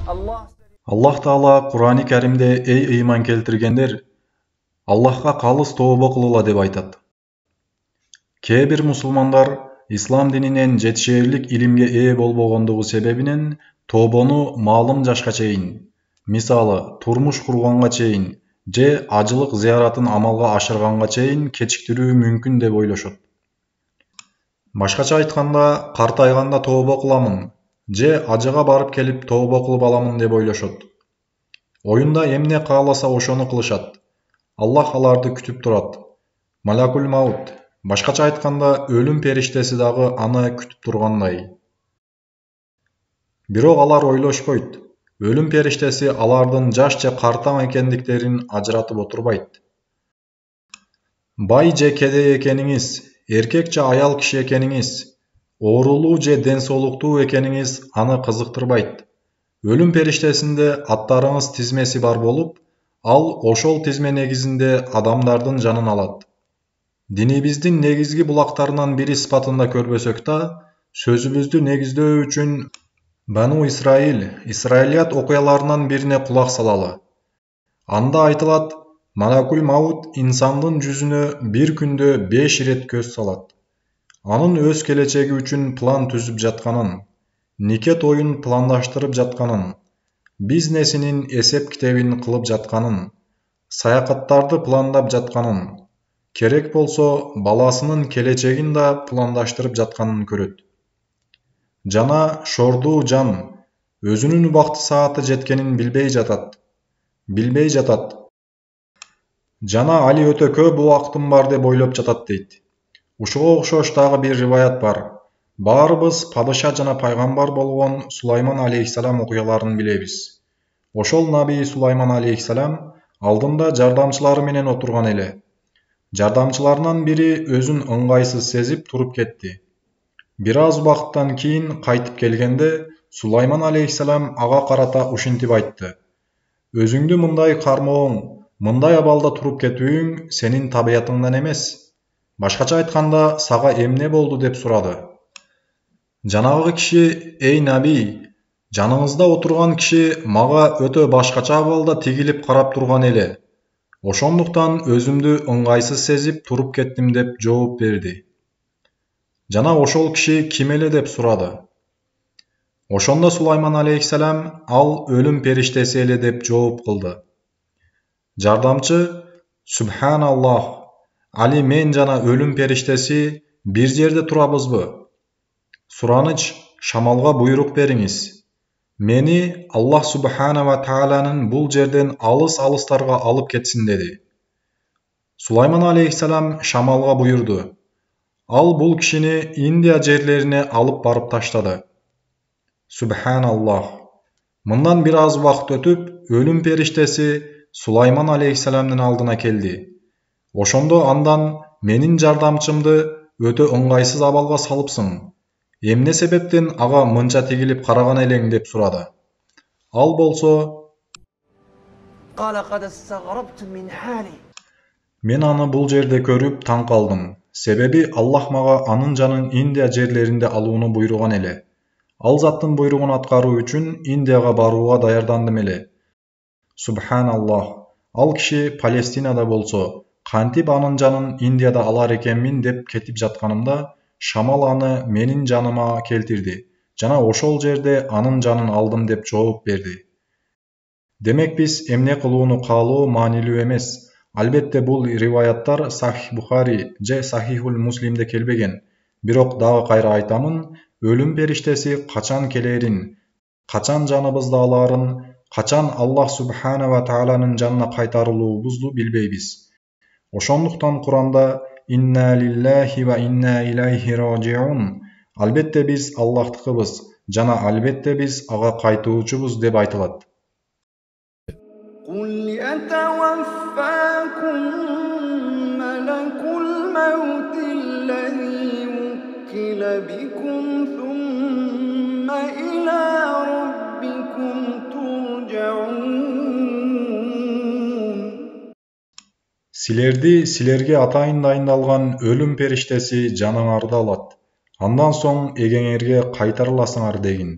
Аллах Таала Кур'ани Каримде ey ыйман келтиргендер, Аллахка калыс тобо кылгыла деп айтат. Кээ бир мусулмандар ислам дининен жетишээрлик илимге ээ болбогондугу себебинен тобону маалым жашка чейин, мисалы турмуш курганга чейин же ажылык зыяратын амалга ашырганга чейин кечиктирүү мүмкүн деп ойлошот. Башкача айтканда, картайганда тобо кыламын же ажыга барып келип тобо кылып аламын деп ойлошот. Оюнда эмне кааласа ошону кылышат. Аллах аларды күтүп турат. Малакул маут, башкача айтканда өлүм периштеси дагы аны күтүп тургандай. Бирок алар ойлошпойт. Өлүм периштеси алардын жаш же картаң экендиктерин ажыратып отурбайт. Бай же кедей экениңиз, эркек же аял киши экениңиз, оорулуу же ден соолуктуу экениңиз аны кызыктырбайт. Өлүм периштесинде аттарыңыз тизмеси бар болуп, ал ошол тизме негизинде адамдардын жанын алат. Динибиздин негизги булактарынан бири сыпатында көрбөсөк да, сөзүбүздү негиздөө үчүн Бану Исраил, Исраилият окуяларынан бирине кулак салалы. Анда айтылат, Малакул маут инсандын жүзүнө бир күндө 5 ирет көз салат. Анын өз келечеги үчүн план түзүп жатканын, никет оюн пландаштырып жатканын, бизнесинин эсеп китебин кылып жатканын, саякаттарды пландап жатканын, керек болсо баласынын келечегин да пландаштырып жатканын көрөт. Жана шордуу жан өзүнүн убакты сааты жеткенин билбей жатат. Жана али өтө көп убактым бар деп ойлоп жатат дейт. Ушуга окшош дагы бир риваят бар. Баарыбыз падыша жана пайгамбар болгон Сулайман алейхиссалам окуяларын билебиз. Ошол наби Сулайман алейхиссалам алдында жардамчылары менен отурган эле. Жардамчыларынан бири өзүн ыңгайсыз сезип туруп кетти. Бир аз убакыттан кийин кайтып келгенде Сулайман алейхиссалам ага карата ушинтип айтты. Өзүңдү мындай кармооң, мындай абалда туруп кетүүң сенин табиятыңдан эмес. Башкача айтканда, сага эмне болду деп сурады. Жанагы киши, эй наби, жаныңызда отурган киши мага өтө башкача абалда тигилип карап турган эле. Ошондуктан өзүмдү ыңгайсыз сезип туруп кеттим деп жооп берди. Жана ошол киши ким эле деп сурады. Ошондо Сулайман алейхиссалам ал өлүм периштеси эле деп жооп кылды. Жардамчы, Субханаллах, али мен жана өлүм периштеси бир жерде турабызбы? Сураныч, шамалга буйрук бериңиз. Мени Аллах Субхана ва Тааланын бул жерден алыстарга алып кетсин деди. Сулайман алейхиссалам шамалга буйрду. Ал бул кишини Индия жерлерине алып барып таштады. Субханаллах. Мындан бир аз убакыт өтүп, өлүм периштеси Сулайман алейхиссаламдын алдына келди. Ошондо андан менин жардамчымды өтө ыңгайсыз абалга салыпсың. Эмне себептен ага мынча тигилип караган элең деп сурады. Ал болсо, мен аны бул жерде көрүп таң калдым. Себеби Аллах мага анын жанын Индия жерлеринде алууну буйруган эле. Ал заттын буйругун аткаруу үчүн Индияга барууга даярдандым эле. Субханаллах. Ал киши Палестинада болсо, кантип анын жанын Индияда алар экенмин деп кетип жатканымда, шамал аны менин жаныма келтирди. Жана ошол жерде анын жанын алдым деп жооп берди. Демек биз эмне кылууну каалоо маанилүү эмес. Албетте бул риваяттар Сахих Бухари же Сахихул Муслимде келбеген. Бирок дагы кайра айтамын, өлүм периштеси качан келерин, качан жаныбызды аларын, качан Аллах Субхана ва Тааланын жанына кайтарылуубузду билбейбиз. Ошондуктан Куранда Инна лиллахи ва инна илайхи раджиун. Албетте биз Аллахтыкыбыз, жана албетте биз ага кайтуучубуз деп айтылат. قل يتوفاكم ملك الموت الذي وكل بكم ثم إلى ربكم ترجعون. Силерге атайын дайындалган өлүм периштеси жаныңарды алат. Андан соң эгеңерге кайтарыласыңар дегин.